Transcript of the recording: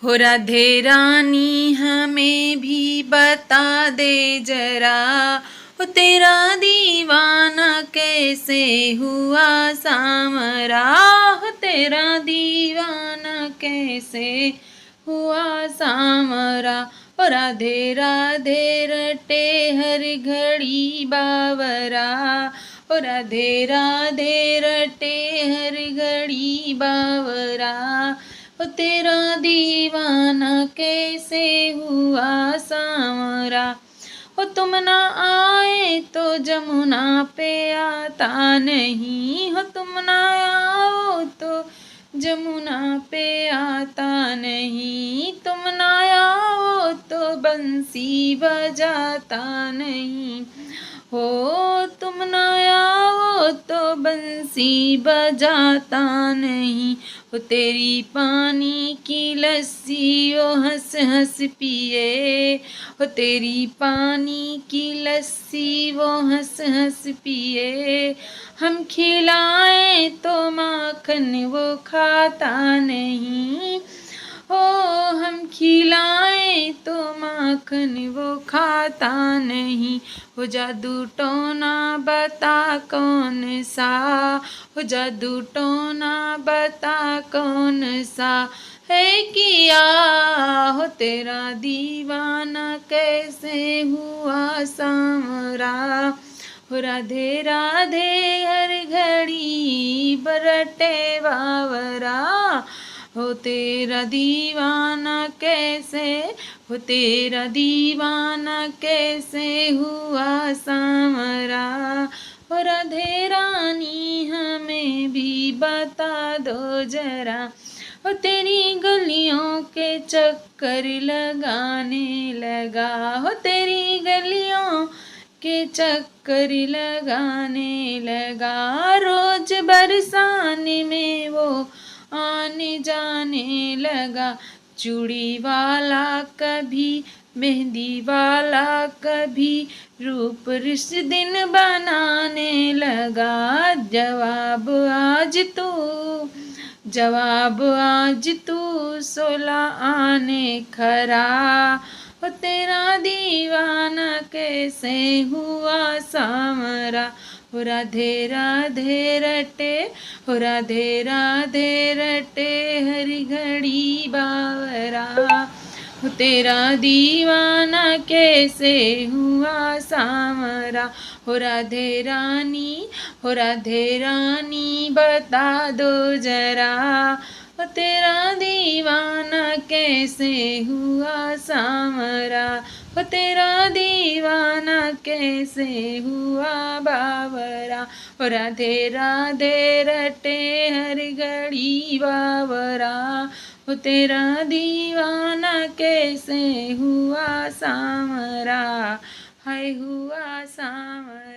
हो राधे रानी हमें भी बता दे जरा, हो तेरा दीवाना कैसे हुआ सामरा, हो तेरा दीवाना कैसे हुआ सामरा। हो राधे राधे रटे हर घड़ी बावरा, हो राधे राधे रटे हर घड़ी बावरा, ओ तेरा दीवाना कैसे हुआ सामरा। ओ तुम ना आए तो जमुना पे आता नहीं, हो तुम ना आओ तो जमुना पे आता नहीं, तुम ना आओ तो बंसी बजाता नहीं, हो तुम ना आओ तो बंसी बजाता नहीं। हो तेरी पानी की लस्सी ओ हंस हंस पिए, हो तेरी पानी की लस्सी वो हंस हंस पिए, हम खिलाएं तो माखन वो खाता नहीं, हो हम खिलाएं तो माखन वो खाता नहीं। हो जादू टोना बता कौन सा, हो जादू टोना बता कौन सा है किया, हो तेरा दीवाना कैसे हुआ सामरा। हो राधे राधे हर घड़ी बरटे बावरा, हो तेरा दीवाना कैसे, हो तेरा दीवाना कैसे हुआ सामरा। हो राधे रानी हमें भी बता दो जरा, हो तेरी गलियों के चक्कर लगाने लगा, हो तेरी गलियों के चक्कर लगाने लगा, रोज बरसाने में वो आने जाने लगा, चूड़ी वाला कभी मेहंदी वाला कभी रूप रिश दिन बनाने लगा, जवाब आज तू 16 आने खरा, हो तेरा दीवाना कैसे हुआ सामरा। हो राधे राधे रटे, हो राधे राधे रटे हर घड़ी बावरा, हो तेरा दीवाना कैसे हुआ सामरा। हो राधे रानी, हो राधे रानी बता दो जरा, हो तेरा दीवाना कैसे हुआ सामरा, हो तेरा दीवाना कैसे हुआ बावरा। हो राधे राधे रटे हर घड़ी बावरा, हो तेरा दीवाना कैसे हुआ सामरा, हाय हुआ सामरा।